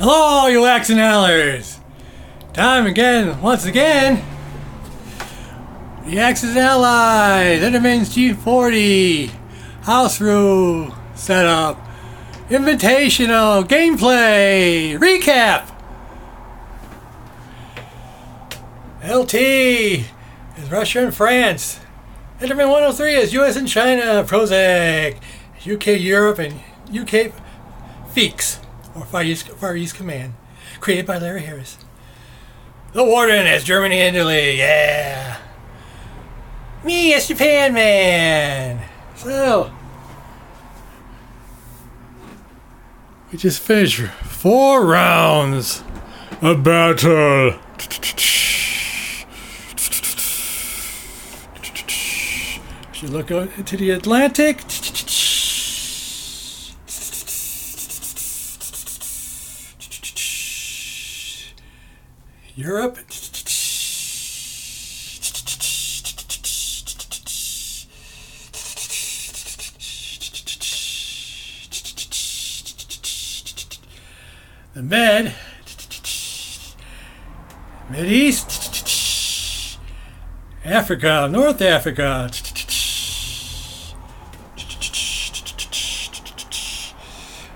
Hello, you Axonalers! Time again, once again, the Axis Allies, Enderman'S G40, house rule setup, Invitational, gameplay, recap! LT is Russia and France. Enderman 103 is US and China, PROZACH, UK, Europe, and UK FEEX, or Far East Command, created by Larry Harris. The WARDEN is Germany and Italy, yeah! Me as Japan man! So, we just finished 4 rounds of battle. Should look out into the Atlantic. Europe. The Mideast. Africa, North Africa.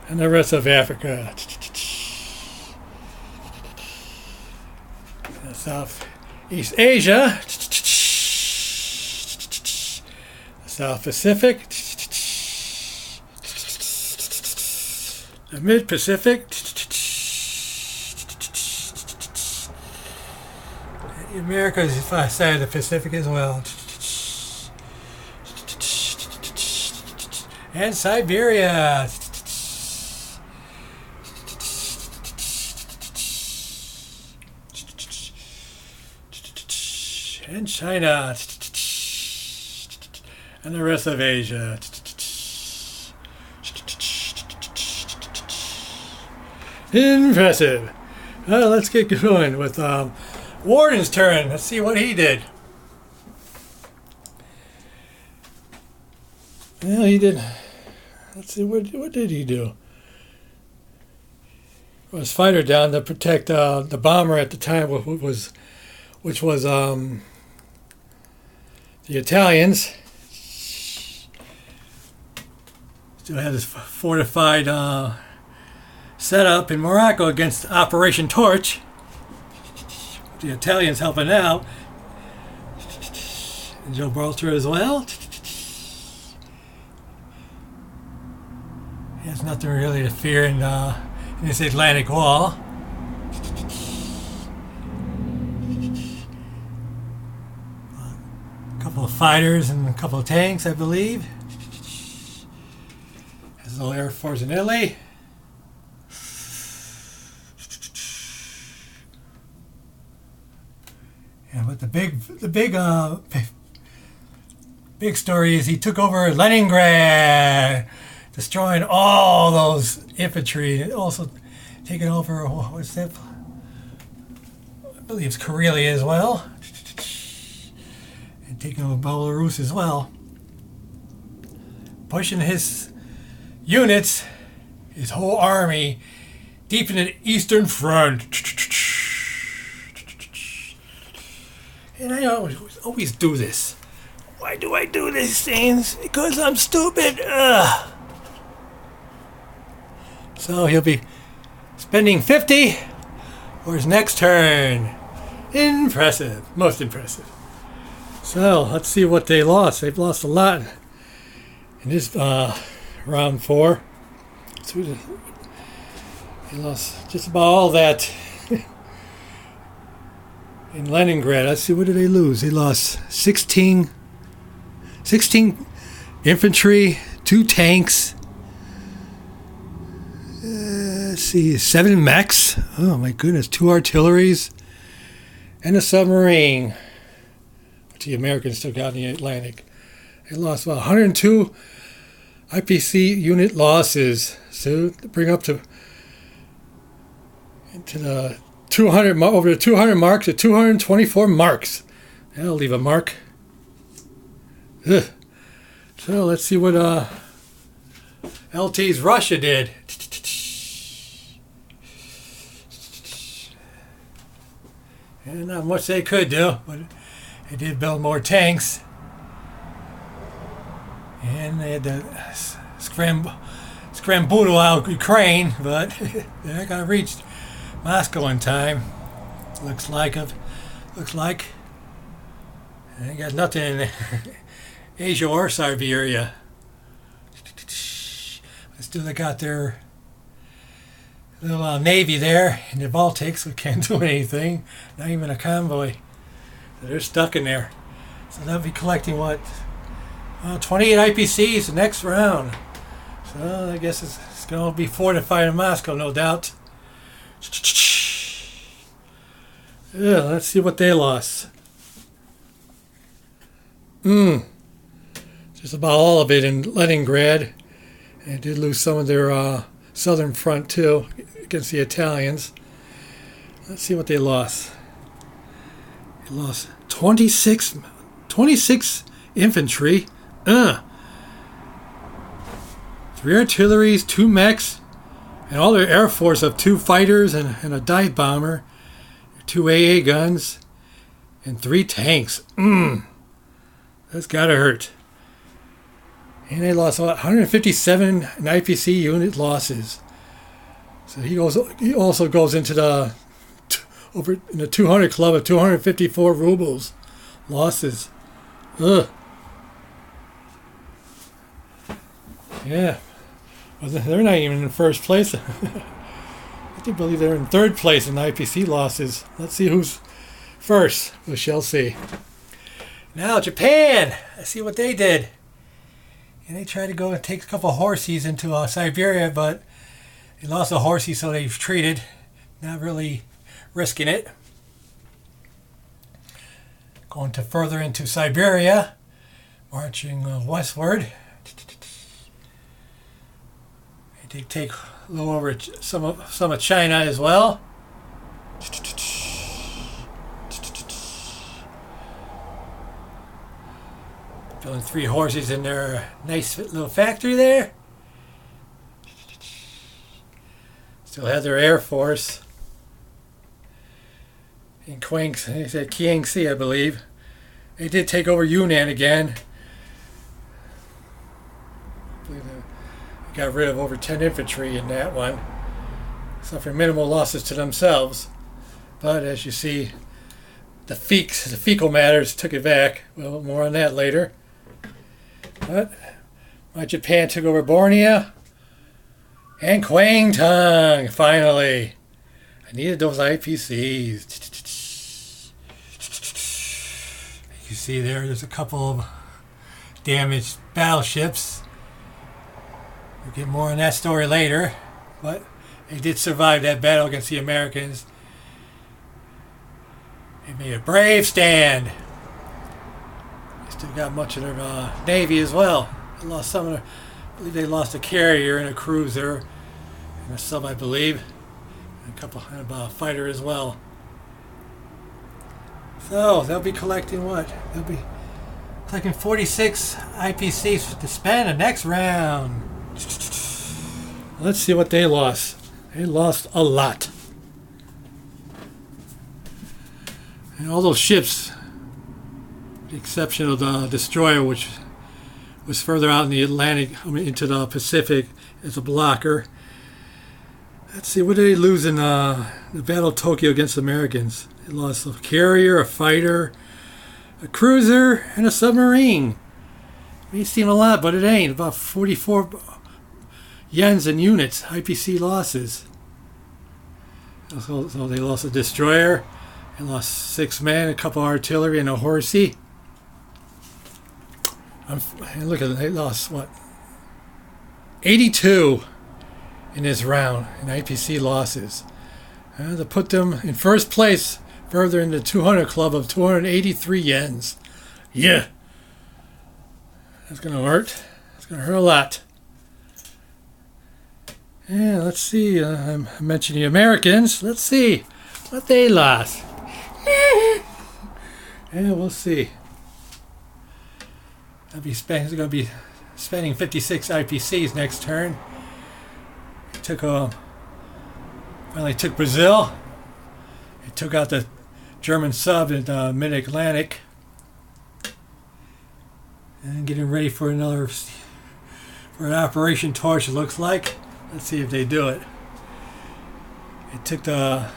And the rest of Africa. Southeast Asia. South Pacific. The Mid-Pacific. The Americas side of the Pacific as well. And Siberia. And China, and the rest of Asia. Impressive. Let's get going with Warden's turn. Let's see what he did. Well, he did. Let's see, what did he do? It was fighter down to protect the bomber at the time, which was the Italians. Still had this fortified setup in Morocco against Operation Torch. The Italians helping out. And Gibraltar as well. He has nothing really to fear in this Atlantic Wall. A couple of fighters and a couple of tanks, I believe. There's a little Air Force in Italy. Yeah, but the big story is he took over Leningrad, destroying all those infantry, and also taking over, what's that? I believe it's Karelia as well. And taking over Belarus as well. Pushing his units, his whole army, deep in the Eastern Front. And I always do this. Why do I do these things? Because I'm stupid. Ugh. So he'll be spending 50 for his next turn. Impressive. Most impressive. So let's see what they lost. They've lost a lot in this round 4. So they lost just about all that in Leningrad. Let's see, what did they lose? They lost 16 infantry, 2 tanks. Let's see, 7 mechs. Oh my goodness, 2 artilleries, and a submarine, which the Americans took out in the Atlantic. They lost about 102 IPC unit losses. So to bring up to the 200, over the 200 marks, to 224 marks. That'll leave a mark. Ugh. So let's see what LT's Russia did. And not much they could do, but they did build more tanks. And they had to scramble out Ukraine, but they're not going to reach Moscow in time. Looks like. They got nothing in Asia or Siberia. Still, they got their little navy there in the Baltics, who can't do anything. Not even a convoy. They're stuck in there. So they'll be collecting what? 28 IPCs the next round. So I guess it's going to be fortified in Moscow, no doubt. Yeah, let's see what they lost. Just about all of it in Leningrad. They did lose some of their southern front too against the Italians. Let's see what they lost. They lost 26 infantry, 3 artilleries, 2 mechs, and all their air force of 2 fighters and a dive bomber, 2 AA guns, and 3 tanks. That's gotta hurt. And they lost 157 IPC unit losses. So he also goes into the over in the 200 club of 254 rubles losses. Ugh. Yeah. Well, they're not even in first place. I do believe they're in third place in IPC losses. Let's see who's first. We shall see. Now Japan. Let's see what they did. And they tried to go and take a couple of horses into Siberia, but they lost the horses, so they've retreated, not really risking it. Going to further into Siberia, marching westward. They did take a little over some of China as well. Building 3 horses in their nice little factory there. Still have their air force. In they said Kiangsi, I believe. They did take over Yunnan again. I believe they got rid of over 10 infantry in that one. Suffering minimal losses to themselves. But as you see, the fecal matters took it back. Well, more on that later. But Japan took over Borneo and Kwangtung, finally. I needed those IPCs. You see there's a couple of damaged battleships. We'll get more on that story later, but they did survive that battle against the Americans. They made a brave stand. Still got much of their navy as well. They lost some of I believe they lost a carrier and a cruiser and a sub, I believe, and a fighter as well. So they'll be collecting what? They'll be collecting 46 IPCs to spend the next round. Let's see what they lost. They lost a lot. And all those ships, with the exception of the destroyer, which was further out in the Atlantic, into the Pacific as a blocker. Let's see, what did they lose in the Battle of Tokyo against the Americans? They lost a carrier, a fighter, a cruiser, and a submarine. It may seem a lot, but it ain't. About 44 yens in units, IPC losses. So they lost a destroyer, and lost 6 men, a couple artillery, and a horsey. And look at it, they lost what? 82 in this round in IPC losses. To put them in first place, further in the 200 club of 283 yens. Yeah. That's going to hurt. It's going to hurt a lot. Yeah, let's see. I'm mentioning the Americans. Let's see what they lost. Yeah, we'll see. He's going to be spending 56 IPCs next turn. Finally took Brazil. It took out the German sub in the mid-Atlantic. And getting ready for an Operation Torch, it looks like. Let's see if they do it. It took the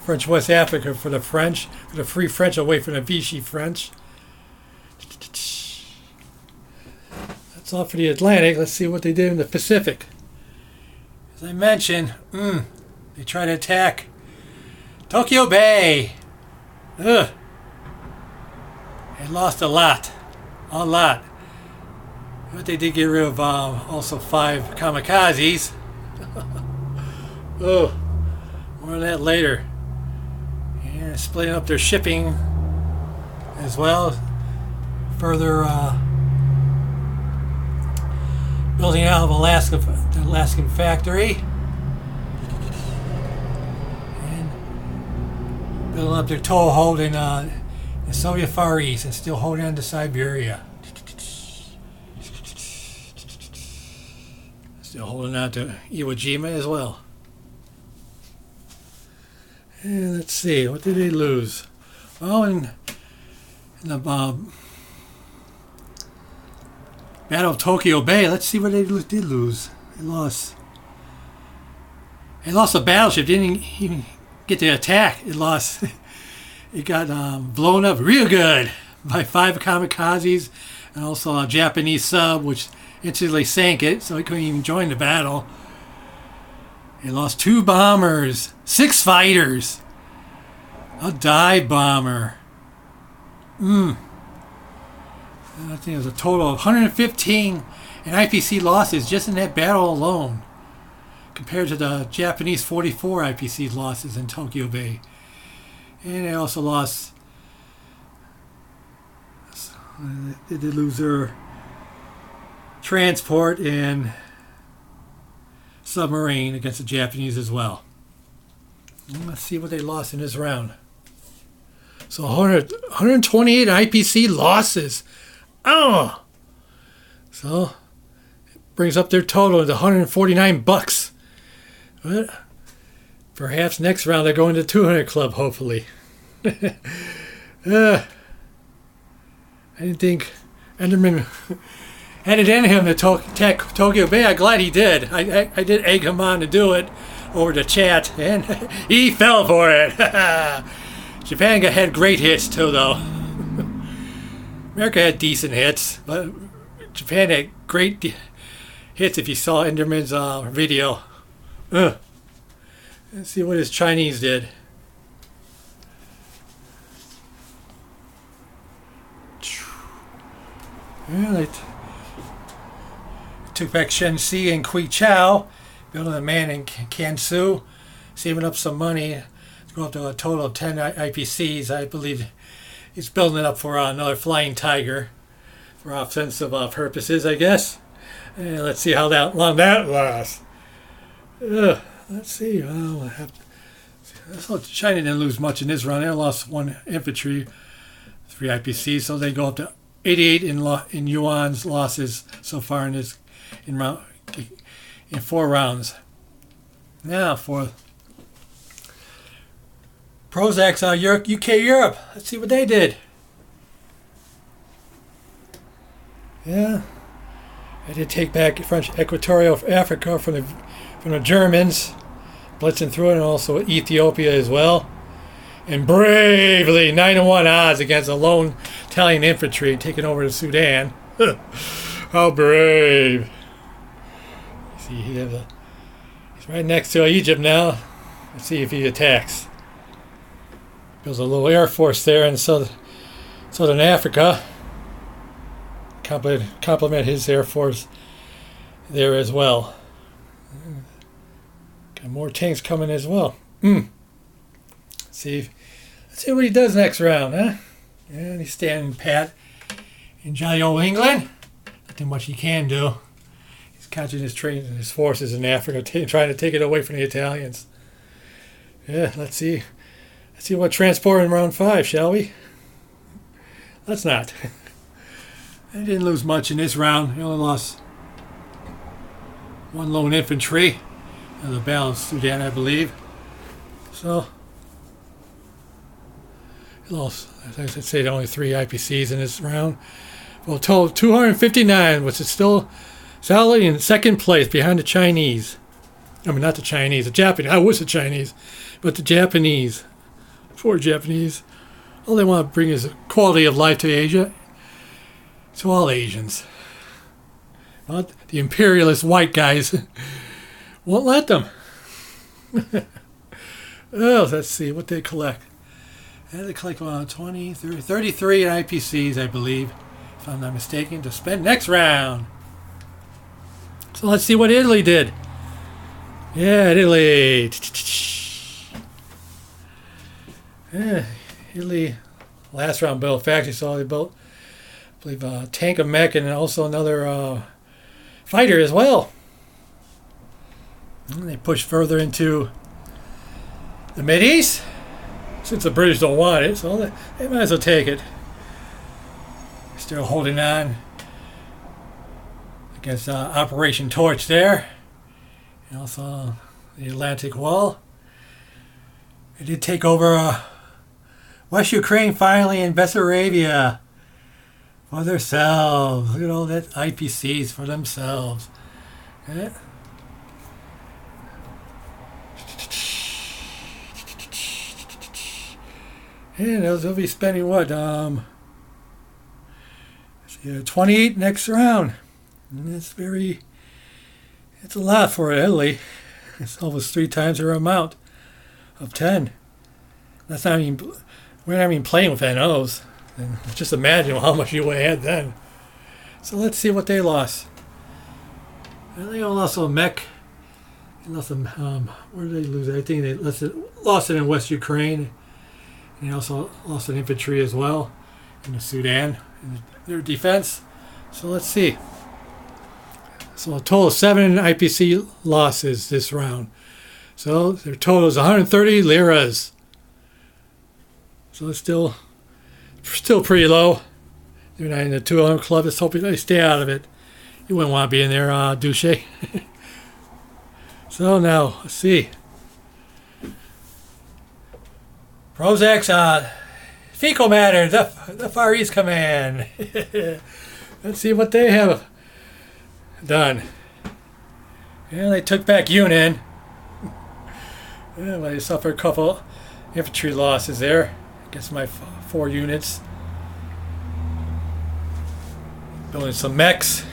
French West Africa for the Free French away from the Vichy French. That's all for the Atlantic. Let's see what they did in the Pacific. As I mentioned, they tried to attack Tokyo Bay. Ugh. They lost a lot. But they did get rid of also 5 kamikazes. Oh, more on that later. And splitting up their shipping as well. Further building out of the Alaskan factory. And building up their toehold in the Soviet Far East and still holding on to Siberia. Still holding on to Iwo Jima as well. And let's see, what did they lose? Well, in the Battle of Tokyo Bay, let's see what they did lose. They lost a battleship, didn't even get to attack. It lost. It got blown up real good by 5 kamikazes and also a Japanese sub, which instantly sank it, so he couldn't even join the battle. They lost 2 bombers, 6 fighters, a dive bomber. I think it was a total of 115 in IPC losses just in that battle alone, compared to the Japanese 44 IPC losses in Tokyo Bay. And they also lost. They did lose their transport and submarine against the Japanese as well. Let's see what they lost in this round. So 128 IPC losses. Oh! So it brings up their total to $149. But perhaps next round they're going to 200 Club, hopefully. I didn't think Enderman had it in him to attack Tokyo Bay. I'm glad he did. I did egg him on to do it over the chat, and he fell for it. Japan had great hits too, though. America had decent hits, but Japan had great hits if you saw Enderman's video. Let's see what his Chinese did. Well, they took back Shenxi and Quichao, building a man in Kansu, saving up some money to go up to a total of 10 IPCs. I believe he's building it up for another Flying Tiger for offensive purposes, I guess. And let's see how long that lasts. Let's see. So China didn't lose much in this round. They lost 1 infantry, 3 IPCs, so they go up to 88 in yuan's losses so far in 4 rounds. Now for PROZACH's UK Europe. Let's see what they did. Yeah, they did take back French Equatorial Africa from the Germans, blitzing through it, and also Ethiopia as well. And bravely 9-1 odds against a lone Italian infantry taking over the Sudan. How brave! See, he's right next to Egypt now. Let's see if he attacks. Builds a little air force there in southern Africa. Compliment his air force there as well. Got more tanks coming as well. Let's see what he does next round, huh? And he's standing pat in jolly old England. Nothing much he can do. He's catching his forces in Africa, trying to take it away from the Italians. Yeah, let's see what transport in round 5, shall we? Let's not. They didn't lose much in this round. They only lost 1 lone infantry in the Battle of Sudan, I believe. So As I say, only 3 IPCs in this round. Well, total 259, which is still solidly in second place behind the Chinese. I mean, not the Chinese, the Japanese. I wish the Chinese, but the Japanese. Poor Japanese. All they want to bring is quality of life to Asia. To all Asians. Not the imperialist white guys won't let them. Oh, let's see what they collect. They collect 20, 30, 33 IPCs, I believe, if I'm not mistaken, to spend next round. So let's see what Italy did. Yeah, Italy. Yeah, Italy. Last round built factory, so they built, I believe, a tank, a mech, and also another fighter as well. And they pushed further into the Mideast. Since the British don't want it, so they might as well take it. Still holding on against Operation Torch there. And also the Atlantic Wall. They did take over West Ukraine finally and Bessarabia for themselves. Look at all that IPCs for themselves. Yeah. And they'll be spending what? 28 next round. And it's a lot for Italy. It's almost 3 times their amount of 10. That's not even, we're not even playing with NOs. And just imagine how much you would have had then. So let's see what they lost. And they lost a mech. They lost them, where did they lose it? I think they lost it in West Ukraine. And they also lost an infantry as well in the Sudan, in their defense. So let's see. So a total of 7 IPC losses this round. So their total is 130 liras. So it's still pretty low. They're not in the 200 club. Let's hope they stay out of it. You wouldn't want to be in there, douche. So now, let's see. PROZACH, fecal matter, the Far East Command. Let's see what they have done. Yeah, they took back Yunnan. Yeah, they suffered a couple infantry losses there against my 4 units. Building some mechs.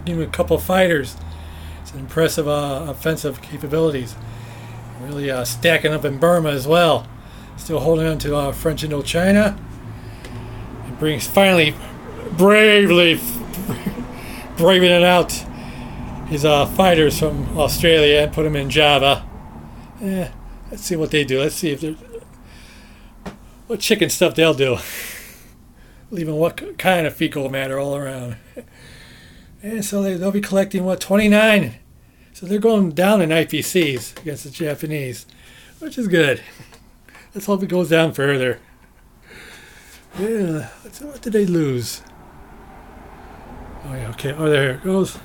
Give me a couple of fighters. It's an impressive offensive capabilities. Really stacking up in Burma as well. Still holding on to French Indochina. And brings finally braving it out his fighters from Australia and put them in Java. Yeah, let's see what they do. Let's see if they're what chicken stuff they'll do. Leaving what kind of fecal matter all around. And so they'll be collecting, 29? So they're going down in IPCs against the Japanese, which is good. Let's hope it goes down further. Yeah, what did they lose? Oh, yeah, okay. Oh, there it goes.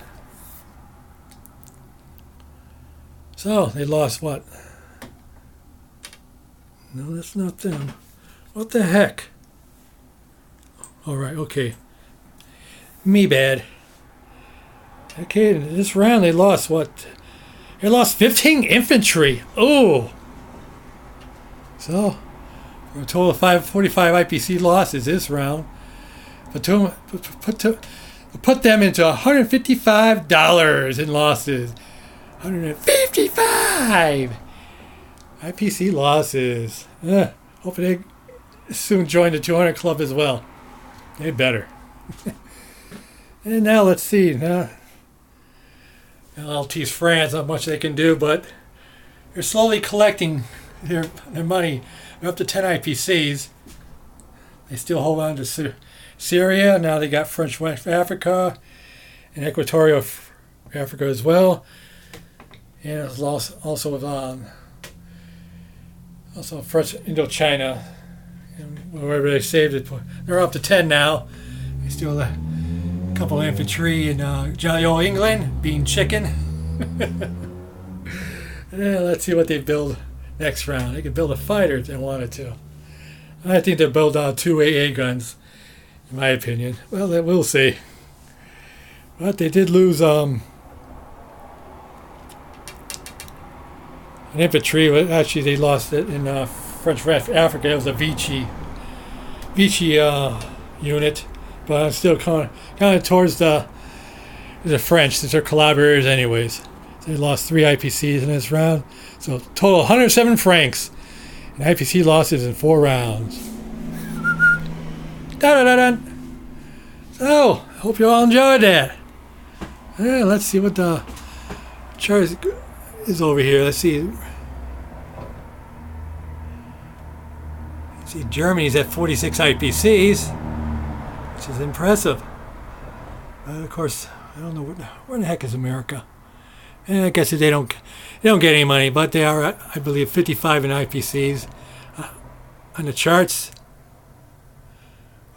So, they lost what? No, that's not them. What the heck? All right, okay. Me bad. Okay, this round they lost what? They lost 15 infantry. Oh! So, for a total of 545 IPC losses this round, put them into $155 in losses. 155 IPC losses. Hope they soon join the 200 club as well. They better. And now let's see. Now I'll tease France. Not much they can do, but they're slowly collecting their money. They're up to 10 IPCs. They still hold on to Syria. Now they got French West Africa and Equatorial Africa as well. And it's also with also French Indochina. And wherever they saved it, they're up to 10 now. They still have a couple of infantry in jolly old England, being chicken. Yeah, let's see what they build next round. They could build a fighter if they wanted to. I think they'll build out 2 AA guns, in my opinion. Well, we'll see. But they did lose an infantry. Actually, they lost it in French Africa. It was a Vichy unit, but I'm still kind of towards the French, since they're collaborators anyways. They lost 3 IPCs in this round, so total 107 francs. And IPC losses in 4 rounds. Da-da-da-dun. So, I hope you all enjoyed that. Let's see what the chart is over here. Let's see. Germany's at 46 IPCs, which is impressive. But of course, I don't know where in the heck is America. And I guess they don't get any money, but they are at, I believe, 55 in IPCs on the charts.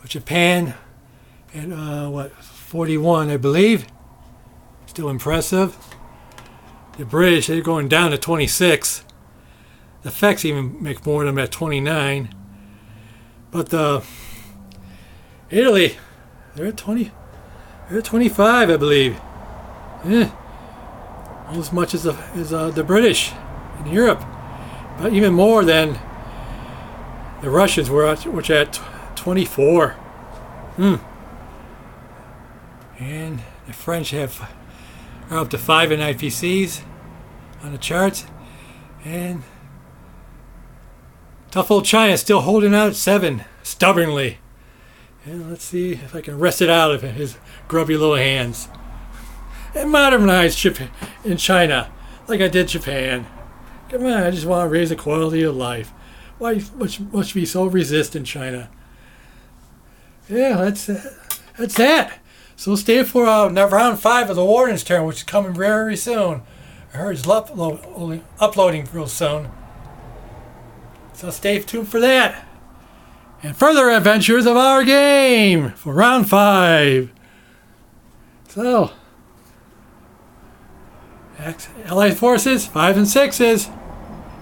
With Japan at 41, I believe. Still impressive. The British, they're going down to 26. The effects even make more of them at 29. But Italy, they're at 20. They're at 25, I believe. As much as the British in Europe, but even more than the Russians were, which are at 24. And the French are up to 5 in IPCs on the charts, and tough old China is still holding out at 7 stubbornly. And let's see if I can wrest it out of his grubby little hands and modernize in China like I did Japan. Come on, I just want to raise the quality of life. Why must be so resistant, China? Yeah, that's that. So stay for round 5 of the Warden's turn, which is coming very soon. I heard it's uploading real soon. So stay tuned for that. And further adventures of our game for round 5. So, Allied forces, 5 and 6s.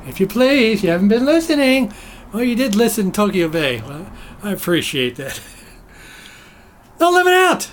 If you please, you haven't been listening. Well, you did listen, Tokyo Bay. Well, I appreciate that. Don't live it out.